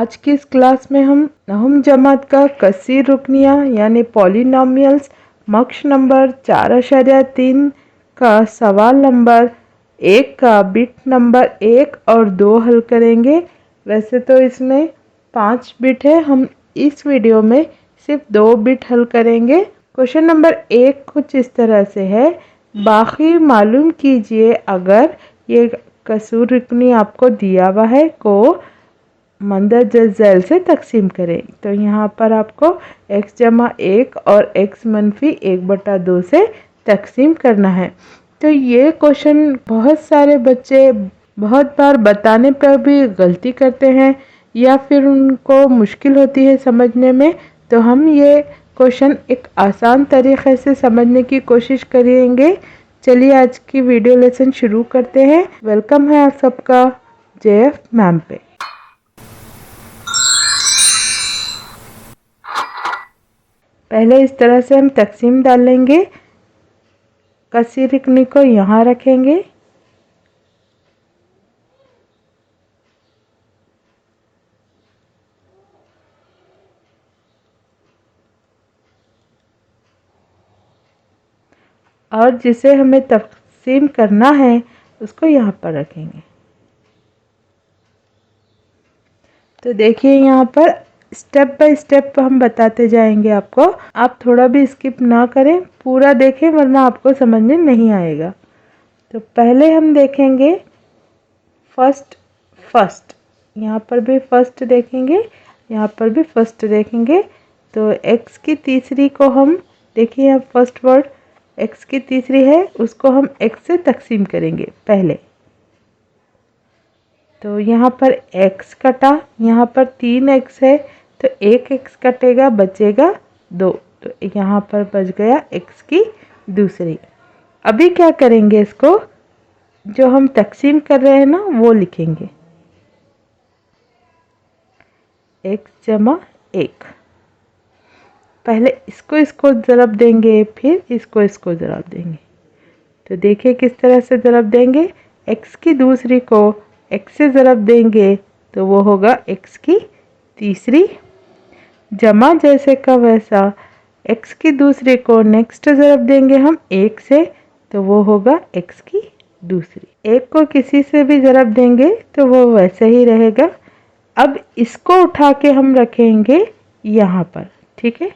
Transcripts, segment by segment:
आज की इस क्लास में हम नहुम जमात का कसीर रुकनिया यानी पॉलिनोमियल्स मक्श नंबर 4.3 का सवाल नंबर 1 का बिट नंबर 1 और 2 हल करेंगे। वैसे तो इसमें 5 बिट है, हम इस वीडियो में सिर्फ 2 बिट हल करेंगे। क्वेश्चन नंबर 1 कुछ इस तरह से है, बाकी मालूम कीजिए अगर ये कसूर रुकनी आपको दिया हुआ है को मंदरजा झैल से तकसीम करें। तो यहाँ पर आपको x जमा 1 और x मनफी 1/2 से तकसीम करना है। तो ये क्वेश्चन बहुत सारे बच्चे बहुत बार बताने पर भी गलती करते हैं या फिर उनको मुश्किल होती है समझने में। तो हम ये क्वेश्चन एक आसान तरीके से समझने की कोशिश करेंगे। चलिए आज की वीडियो लेसन शुरू करते हैं। वेलकम है आप सबका JF मैम पे। पहले इस तरह से हम तकसीम डालेंगे, कसीर रुकनी को यहाँ रखेंगे, और जिसे हमें तकसीम करना है उसको यहाँ पर रखेंगे। तो देखिए यहाँ पर स्टेप बाय स्टेप हम बताते जाएंगे आपको। आप थोड़ा भी स्किप ना करें, पूरा देखें वरना आपको समझ में नहीं आएगा। तो पहले हम देखेंगे फर्स्ट, यहाँ पर भी फर्स्ट देखेंगे, यहाँ पर भी फर्स्ट देखेंगे। तो x की तीसरी को हम देखिए, यहाँ फर्स्ट वर्ड x की तीसरी है, उसको हम x से तकसीम करेंगे पहले। तो यहाँ पर x कटा, यहाँ पर 3x है तो 1x कटेगा, बचेगा 2। तो यहाँ पर बच गया x की दूसरी। अभी क्या करेंगे, इसको जो हम तकसीम कर रहे हैं ना वो लिखेंगे, x जमा 1। पहले इसको ज़रब देंगे, फिर इसको ज़रब देंगे। तो देखिए किस तरह से ज़रब देंगे, x की दूसरी को x से ज़रब देंगे तो वो होगा x की तीसरी, जमा जैसे का वैसा x की दूसरी को नेक्स्ट ज़रब देंगे हम 1 से तो वो होगा x की दूसरी। 1 को किसी से भी ज़रब देंगे तो वो वैसे ही रहेगा। अब इसको उठा के हम रखेंगे यहाँ पर, ठीक है।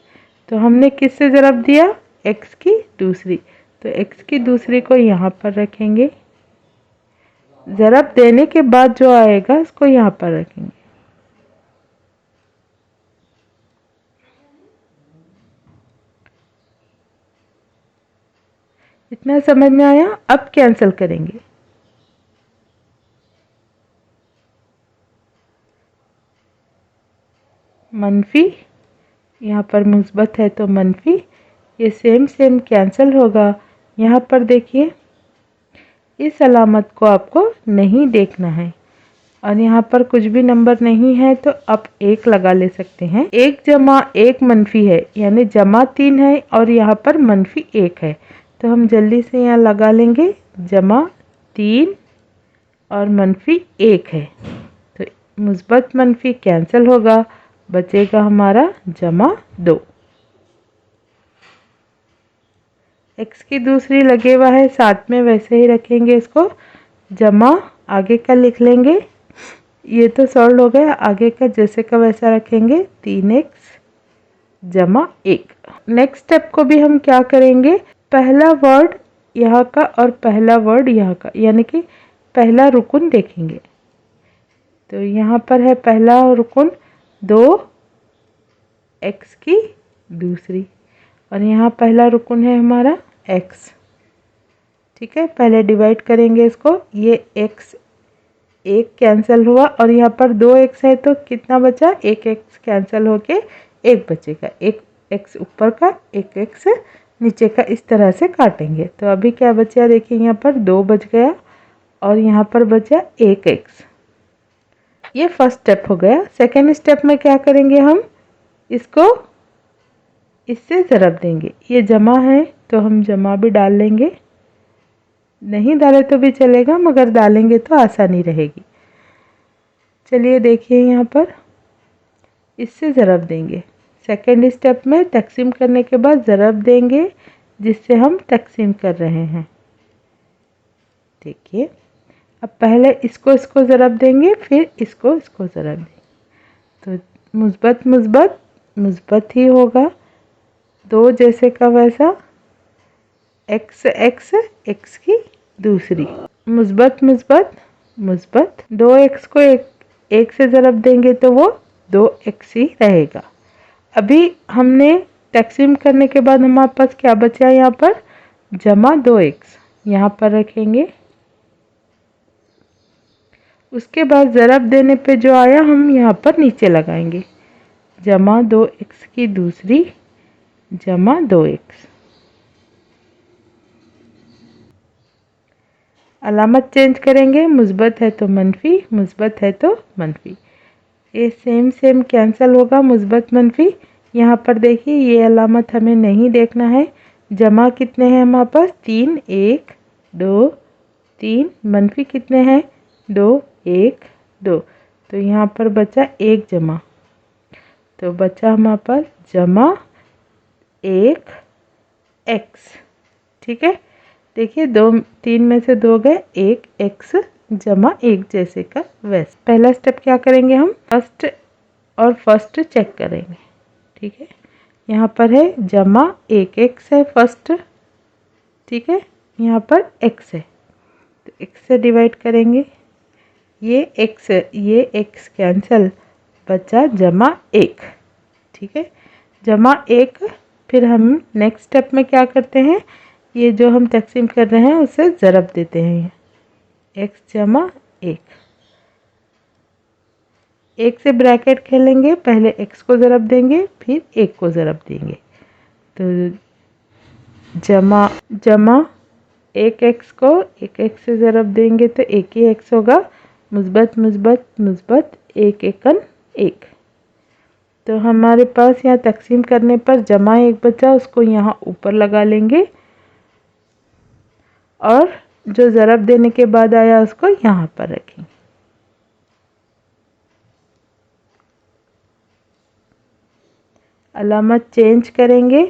तो हमने किस से ज़रब दिया, x की दूसरी, तो x की दूसरी को यहाँ पर रखेंगे। ज़रब देने के बाद जो आएगा उसको यहाँ पर रखेंगे। इतना समझ में आया। अब कैंसिल करेंगे, मनफी, यहाँ पर मुस्बत है तो मनफी, ये सेम कैंसिल होगा। यहाँ पर देखिए इस अलामत को आपको नहीं देखना है, और यहाँ पर कुछ भी नंबर नहीं है तो आप 1 लगा ले सकते हैं। 1 जमा 1 मनफी है यानी जमा 3 है और यहाँ पर मनफी 1 है, तो हम जल्दी से यहाँ लगा लेंगे, जमा 3 और मनफी 1 है। तो मुस्बत मनफी कैंसिल होगा, बचेगा हमारा जमा 2। x की दूसरी लगे हुआ है साथ में, वैसे ही रखेंगे इसको, जमा आगे का लिख लेंगे, ये तो सॉल्व हो गया, आगे का जैसे का वैसा रखेंगे, 3x जमा 1। नेक्स्ट स्टेप को भी हम क्या करेंगे, पहला वर्ड यहाँ का और पहला वर्ड यहाँ का, यानी कि पहला रुकन देखेंगे। तो यहाँ पर है पहला रुकन 2x की दूसरी, और यहाँ पहला रुकन है हमारा x, ठीक है। पहले डिवाइड करेंगे इसको, ये x 1 कैंसिल हुआ और यहाँ पर 2x है तो कितना बचा, 1x कैंसिल होके 1 बचेगा, 1 x ऊपर का 1 x नीचे का, इस तरह से काटेंगे। तो अभी क्या बचा, देखिए यहाँ पर 2 बच गया और यहाँ पर बचा 1x। ये फर्स्ट स्टेप हो गया। सेकेंड स्टेप में क्या करेंगे, हम इसको इससे ज़रब देंगे। ये जमा है तो हम जमा भी डाल लेंगे, नहीं डाले तो भी चलेगा मगर डालेंगे तो आसानी रहेगी। चलिए देखिए यहाँ पर इससे ज़रब देंगे। सेकेंड स्टेप में तकसीम करने के बाद ज़रब देंगे जिससे हम तकसीम कर रहे हैं। देखिए अब पहले इसको ज़रब देंगे, फिर इसको ज़रब देंगे, तो मुस्बत मुस्बत मुस्बत ही होगा, 2 जैसे का वैसा, एक्स एक्स एक्स की दूसरी, मुस्बत मुस्बत मुस्बत, 2x को एक से ज़रब देंगे तो वो 2x ही रहेगा। अभी हमने तकसीम करने के बाद हमारे पास क्या बचा है, यहाँ पर जमा 2x यहाँ पर रखेंगे। उसके बाद ज़रब देने पे जो आया हम यहाँ पर नीचे लगाएंगे, जमा 2x की दूसरी जमा 2x। अलामत चेंज करेंगे, मुस्बत है तो मनफी, मुस्बत है तो मनफी, ये सेम कैंसिल होगा मुस्बत मनफी। यहाँ पर देखिए ये अलामत हमें नहीं देखना है। जमा कितने हैं हमारे पास, 3 1 2 3, मनफी कितने हैं 2 1 2, तो यहाँ पर बचा 1 जमा, तो बचा हमारे पास जमा 1 x। ठीक है, देखिए 2 3 में से 2 गए, 1 x जमा 1 जैसे का वैसे। पहला स्टेप क्या करेंगे, हम फर्स्ट चेक करेंगे। ठीक है, यहाँ पर है जमा 1 x है फर्स्ट, ठीक है, यहाँ पर x है तो x से डिवाइड करेंगे, ये x कैंसल, बचा जमा 1। ठीक है, जमा 1। फिर हम नेक्स्ट स्टेप में क्या करते हैं, ये जो हम तकसीम कर रहे हैं उसे ज़रब देते हैं, x जमा 1, 1 से ब्रैकेट खेलेंगे, पहले x को ज़रब देंगे फिर 1 को ज़रब देंगे, तो जमा 1x को 1x से ज़रब देंगे तो 1 ही x होगा, मुस्बत मुस्बत मुस्बत 1 एकन 1। तो हमारे पास यहाँ तकसीम करने पर जमा 1 बचा, उसको यहाँ ऊपर लगा लेंगे और जो ज़रब देने के बाद आया उसको यहाँ पर रखेंगे। अलामत चेंज करेंगे,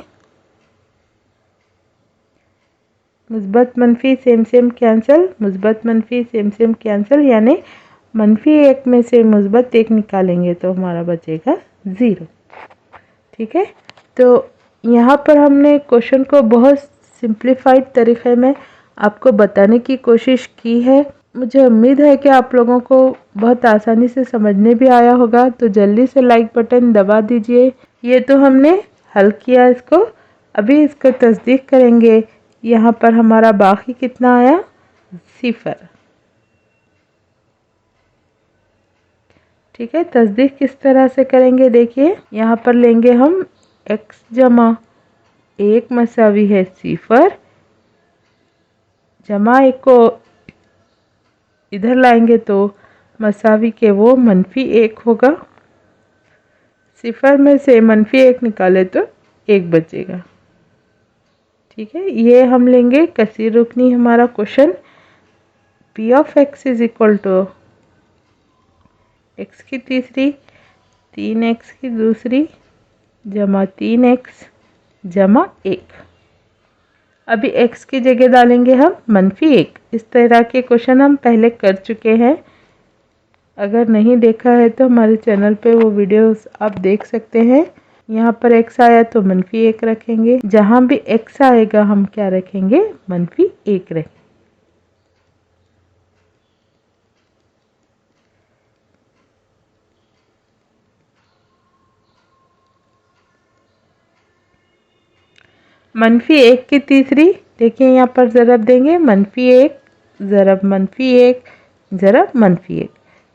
मुस्बत मनफी सेम कैंसिल, मुस्बत मनफी सेम कैंसिल, यानी मनफी 1 में से मुस्बत 1 निकालेंगे तो हमारा बचेगा 0। ठीक है, तो यहाँ पर हमने क्वेश्चन को बहुत सिंप्लीफाइड तरीके में आपको बताने की कोशिश की है। मुझे उम्मीद है कि आप लोगों को बहुत आसानी से समझने भी आया होगा, तो जल्दी से लाइक बटन दबा दीजिए। ये तो हमने हल किया इसको, अभी इसको तस्दीक करेंगे। यहाँ पर हमारा बाकी कितना आया, 0। ठीक है, तस्दीक किस तरह से करेंगे, देखिए यहाँ पर लेंगे हम x जमा 1 मसावी है 0, जमा 1 को इधर लाएंगे तो मसावी के वो मनफी 1 होगा, 0 में से मनफी 1 निकाले तो 1 बचेगा। ठीक है, ये हम लेंगे कसीर रुकनी हमारा question, p of x is equal to x की तीसरी 3x की दूसरी जमा 3x जमा 1। अभी x की जगह डालेंगे हम मनफी 1। इस तरह के क्वेश्चन हम पहले कर चुके हैं, अगर नहीं देखा है तो हमारे चैनल पे वो वीडियोस आप देख सकते हैं। यहाँ पर x आया तो मनफी 1 रखेंगे, जहाँ भी x आएगा हम क्या रखेंगे, मनफी 1 रखेंगे। मनफी 1 की तीसरी, देखिए यहाँ पर ज़रब देंगे, मनफी 1 ज़रब मनफी 1 ज़रब मनफी 1,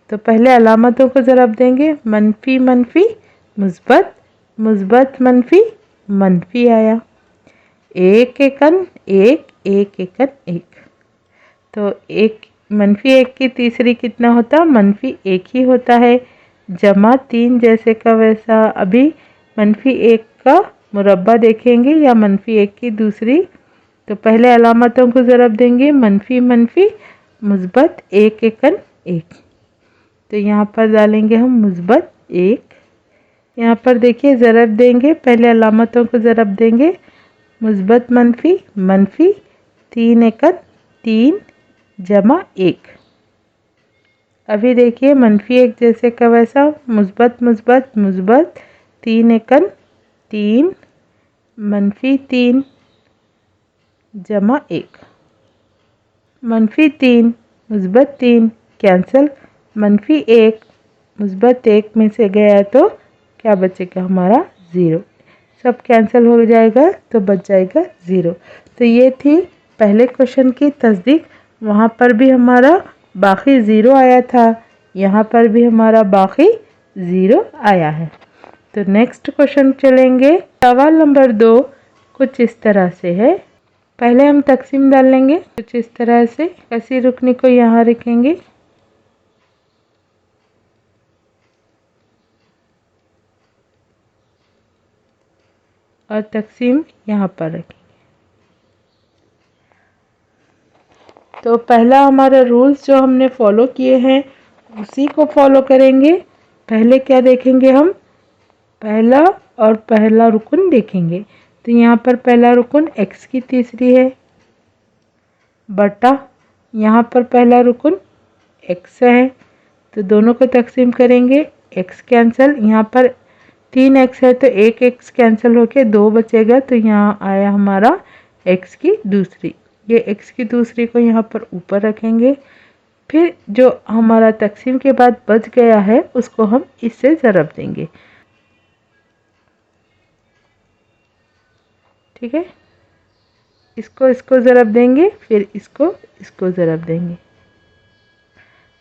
तो पहले अलामतों को ज़रब देंगे, मनफी मनफी मुस्बत मुस्बत मनफी मनफी आया, 1 एकन 1 1 एकन 1, तो 1 मनफी 1 की तीसरी कितना होता, मनफी 1 ही होता है, जमा 3 जैसे का वैसा। अभी मनफी 1 का मुरब्बा देखेंगे या मनफी 1 की दूसरी, तो पहले अलामतों को ज़रब देंगे, मनफी मनफी मुस्बत 1 एकन 1, तो यहाँ पर डालेंगे हम मुस्बत 1 यहाँ पर देखिए ज़रब देंगे, पहले अलामतों को ज़रब देंगे। मुस्बत मनफी, मनफी 3 एकन 3 जमा 1। अभी देखिए मनफी 1 जैसे का वैसा, मुस्बत मुस्बत मुस्बत 3 एकन 3 मनफी 3 जमा 1। मनफी 3 मुस्बत 3 कैंसिल, मनफी 1 मुस्बत 1 में से गया तो क्या बचेगा हमारा 0। सब कैंसिल हो जाएगा तो बच जाएगा 0। तो ये थी पहले क्वेश्चन की तस्दीक। वहाँ पर भी हमारा बाकी 0 आया था, यहाँ पर भी हमारा बाकी 0 आया है। तो नेक्स्ट क्वेश्चन चलेंगे। सवाल नंबर 2 कुछ इस तरह से है। पहले हम तकसीम डाल लेंगे कुछ इस तरह से। कसी रुकनी को यहाँ रखेंगे और तकसीम यहाँ पर रखेंगे। तो पहला हमारा रूल्स जो हमने फॉलो किए हैं उसी को फॉलो करेंगे। पहले क्या देखेंगे हम, पहला और पहला रुकन देखेंगे। तो यहाँ पर पहला रुकन x की तीसरी है बटा यहाँ पर पहला रुकन x है, तो दोनों को तकसीम करेंगे। x कैंसिल, यहाँ पर 3x है तो 1x कैंसिल होके 2 बचेगा, तो यहाँ आया हमारा x की दूसरी। ये x की दूसरी को यहाँ पर ऊपर रखेंगे। फिर जो हमारा तकसीम के बाद बच गया है उसको हम इससे ज़रब देंगे। ठीक है, इसको ज़रब देंगे, फिर इसको ज़रब देंगे।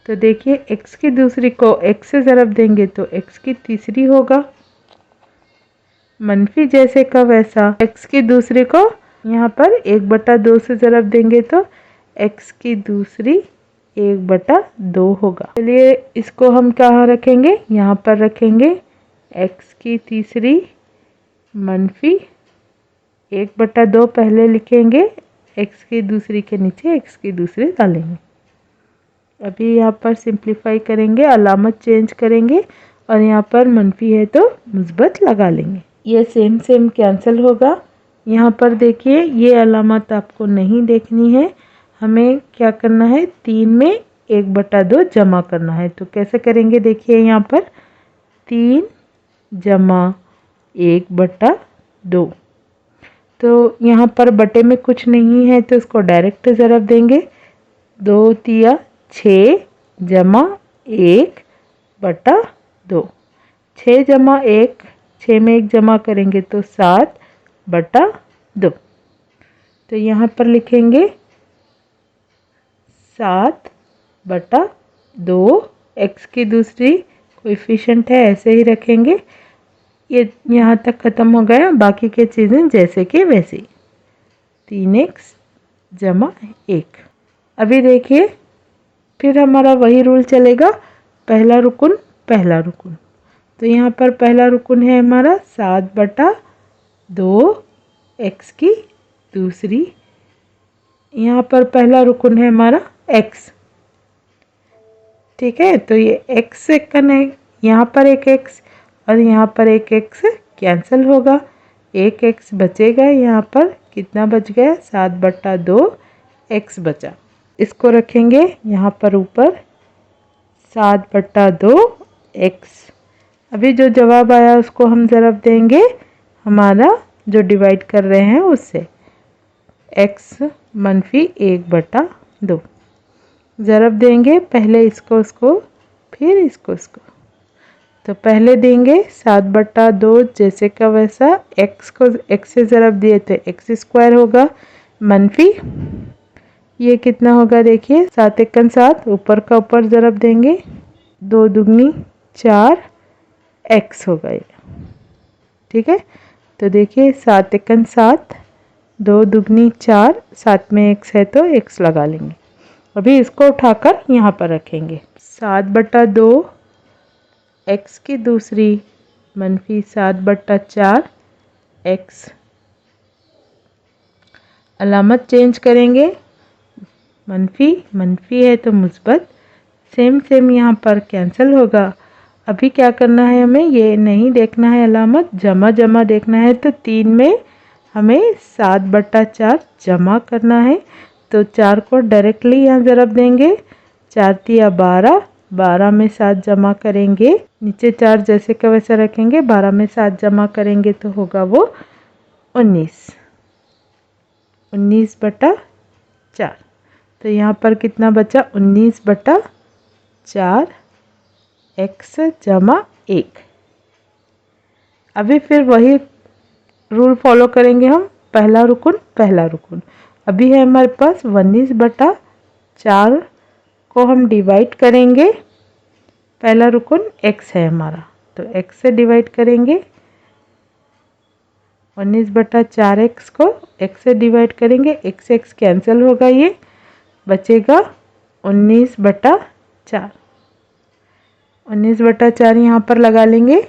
तो देखिए x की दूसरी को x से ज़रब देंगे तो x की तीसरी होगा, मनफी जैसे का वैसा। x की दूसरी को यहाँ पर 1/2 से ज़रब देंगे तो x की दूसरी 1/2 होगा। चलिए इसको हम कहाँ रखेंगे, यहाँ पर रखेंगे। x की तीसरी मनफी 1/2 पहले लिखेंगे, x की दूसरी के नीचे x की दूसरी डालेंगे। अभी यहाँ पर सिंप्लीफाई करेंगे, अलामत चेंज करेंगे और यहाँ पर मनफी है तो मुस्बत लगा लेंगे। ये सेम कैंसिल होगा। यहाँ पर देखिए ये अलामत आपको नहीं देखनी है, हमें क्या करना है 3 में 1/2 जमा करना है। तो कैसे करेंगे देखिए, यहाँ पर 3 जमा 1/2। तो यहाँ पर बटे में कुछ नहीं है तो इसको डायरेक्ट ज़रब देंगे। 2 तिया 6 जमा 1/2। 6 जमा 1, 6 में 1 जमा करेंगे तो 7/2। तो यहाँ पर लिखेंगे 7/2। x की दूसरी कोएफिशिएंट है ऐसे ही रखेंगे। ये यहाँ तक ख़त्म हो गया, बाकी के चीज़ें जैसे कि वैसे। 3x जमा 1। अभी देखिए फिर हमारा वही रूल चलेगा, पहला रुकन पहला रुकन। तो यहाँ पर पहला रुकन है हमारा 7/2 x की दूसरी। यहाँ पर पहला रुकन है हमारा x। ठीक है, तो ये x सेकंड है, यहाँ पर एक x और यहाँ पर एक x कैंसिल होगा, एक x बचेगा। यहाँ पर कितना बच गया, 7/2 x बचा। इसको रखेंगे यहाँ पर ऊपर 7/2 x। अभी जो जवाब आया उसको हम ज़रब देंगे हमारा जो डिवाइड कर रहे हैं उससे, x मनफी 1/2। ज़रब देंगे पहले इसको फिर इसको। तो पहले देंगे 7/2 जैसे का वैसा, x को x से ज़रब दिए तो x² होगा, मनफी ये कितना होगा देखिए 7 एकन 7, ऊपर का ऊपर ज़रब देंगे, 2 दुगनी 4 x होगा ये। ठीक है, तो देखिए 7 एकन 7, 2 दुगनी 4, 7 में x है तो x लगा लेंगे। अभी इसको उठाकर यहाँ पर रखेंगे। 7/2 x की दूसरी मनफी 7/4 x। अलामत चेंज करेंगे, मनफी है तो मुस्बत, सेम यहाँ पर कैंसिल होगा। अभी क्या करना है, हमें ये नहीं देखना है अलामत, जमा जमा देखना है। तो 3 में हमें 7/4 जमा करना है। तो 4 को डायरेक्टली यहाँ ज़रब देंगे, 4 तिया 12, 12 में 7 जमा करेंगे, नीचे 4 जैसे का वैसा रखेंगे, 12 में 7 जमा करेंगे तो होगा वो 19, 19/4। तो यहाँ पर कितना बचा, 19/4 x जमा 1। अभी फिर वही रूल फॉलो करेंगे हम, पहला रुकुन। अभी है हमारे पास 19/4 को हम डिवाइड करेंगे, पहला रुकुन x है हमारा, तो x से डिवाइड करेंगे। 19/4x को x से डिवाइड करेंगे, x से x कैंसिल होगा, ये बचेगा 19/4। 19/4 यहाँ पर लगा लेंगे।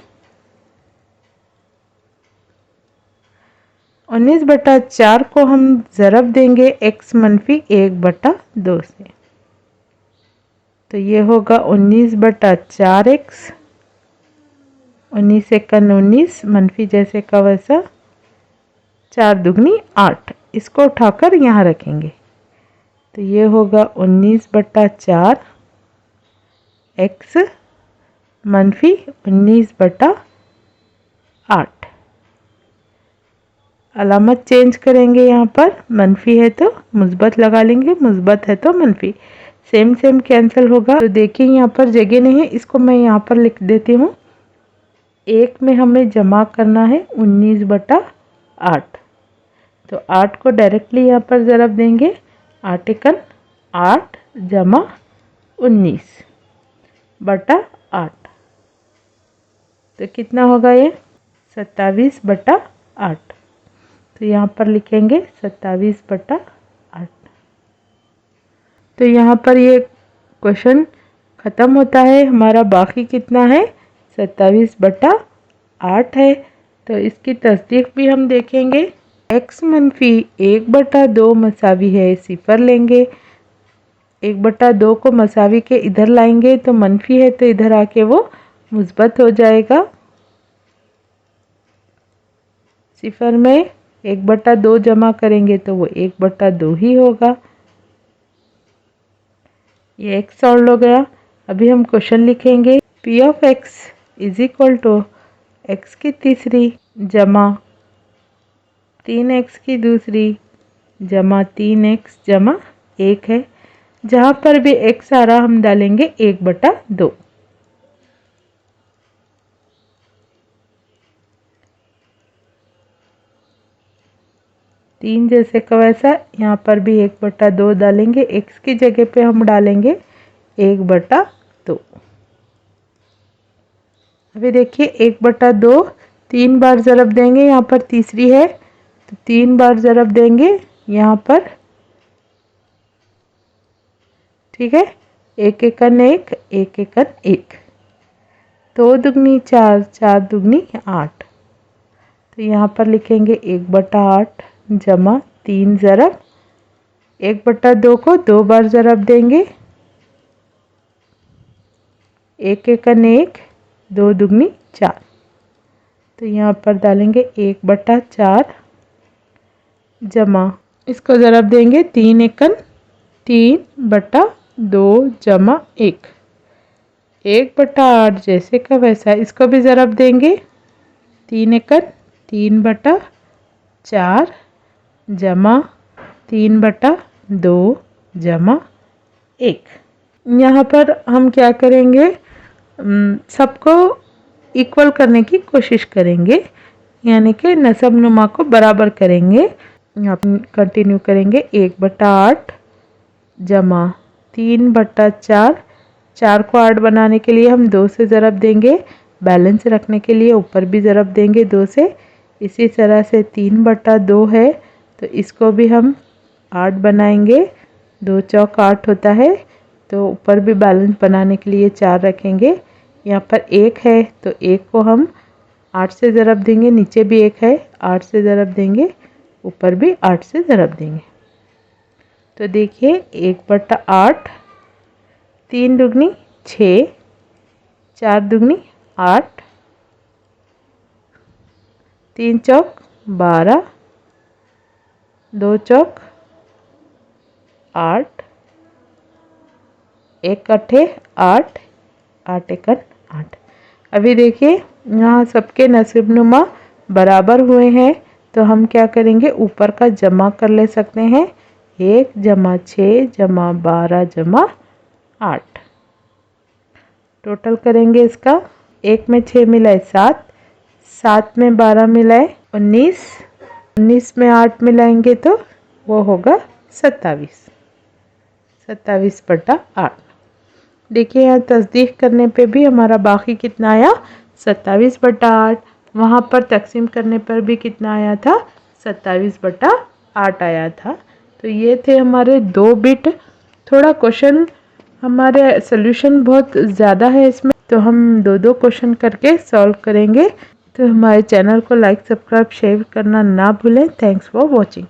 19/4 को हम ज़रब देंगे x - 1/2 से, तो ये होगा 19/4x, 19 एकन 19, मनफी जैसे का वैसा, 4 दुगनी 8, इसको उठाकर यहाँ रखेंगे। तो ये होगा 19/4 x मनफी 19/8। अलामत चेंज करेंगे, यहाँ पर मनफी है तो मुस्बत लगा लेंगे, मुस्बत है तो मनफी, सेम कैंसिल होगा। तो देखिए यहाँ पर जगह नहीं है, इसको मैं यहाँ पर लिख देती हूँ। 1 में हमें जमा करना है 19/8, तो 8 को डायरेक्टली यहाँ पर ज़रब देंगे, 8 एकन 8 जमा 19/8, तो कितना होगा ये 27/8। तो यहाँ पर लिखेंगे 27/8। तो यहाँ पर ये क्वेश्चन ख़त्म होता है हमारा। बाकी कितना है, 27/8 है। तो इसकी तस्दीक भी हम देखेंगे। x - 1/2 मसावी है, सिफर लेंगे, 1/2 को मसावी के इधर लाएंगे तो मनफी है, तो इधर आके वो मुस्बत हो जाएगा। सिफर में 1/2 जमा करेंगे तो वो 1/2 ही होगा। ये x सॉल्व हो गया। अभी हम क्वेश्चन लिखेंगे, p of x is equal to x की तीसरी जमा 3x की दूसरी जमा 3x जमा 1 है। जहाँ पर भी x आ रहा हम डालेंगे 1/2। तीन जैसे का वैसा, यहाँ पर भी 1/2 डालेंगे, x की जगह पे हम डालेंगे 1/2। अभी देखिए 1/2 3 बार ज़रब देंगे, यहाँ पर तीसरी है तो 3 बार ज़रब देंगे यहाँ पर, ठीक है। 1 एकन 1, 1 एकन 1, 2 दुगनी 4, 4 दुगनी 8, तो यहाँ पर लिखेंगे 1/8 जमा 3 ज़रब 1/2 को 2 बार ज़रब देंगे, 1 एकन 1, 2 दुगनी 4, तो यहाँ पर डालेंगे 1/4 जमा, इसको ज़रब देंगे 3 एकन 3/2 जमा 1, 1/8 जैसे का वैसा, इसको भी ज़रब देंगे 3 एकन 3/4 जमा 3/2 जमा 1। यहाँ पर हम क्या करेंगे, सबको इक्वल करने की कोशिश करेंगे, यानी कि नसब नुमा को बराबर करेंगे। यहाँ पर कंटिन्यू करेंगे 1/8 जमा 3/4, 4 को 8 बनाने के लिए हम 2 से ज़रब देंगे, बैलेंस रखने के लिए ऊपर भी ज़रब देंगे 2 से। इसी तरह से 3/2 है तो इसको भी हम 8 बनाएंगे, 2 चौक 8 होता है, तो ऊपर भी बैलेंस बनाने के लिए 4 रखेंगे। यहाँ पर 1 है तो 1 को हम 8 से ज़रब देंगे, नीचे भी 1 है 8 से ज़रब देंगे, ऊपर भी 8 से ज़रब देंगे। तो देखिए 1/8, 3 दुगनी 6, 4 दुगनी 8, 3 चौक 12, 2 चौक 8, 1 अट्ठे 8, 8 एकन 8। अभी देखिए यहाँ सबके नसीबनुमा बराबर हुए हैं, तो हम क्या करेंगे, ऊपर का जमा कर ले सकते हैं। 1 जमा 6 जमा 12 जमा 8 टोटल करेंगे इसका। 1 में 6 मिलाए 7, 7 में 12 मिलाए 19, 19 में 8 मिलाएंगे तो वो होगा 27, 27/8। देखिए यहाँ तस्दीक करने पे भी हमारा बाकी कितना आया, 27/8। वहाँ पर तकसीम करने पर भी कितना आया था, 27/8 आया था। तो ये थे हमारे 2 बिट। थोड़ा क्वेश्चन हमारे सोल्यूशन बहुत ज़्यादा है इसमें, तो हम 2-2 क्वेश्चन करके सॉल्व करेंगे। तो हमारे चैनल को लाइक, सब्सक्राइब, शेयर करना ना भूलें। Thanks for watching.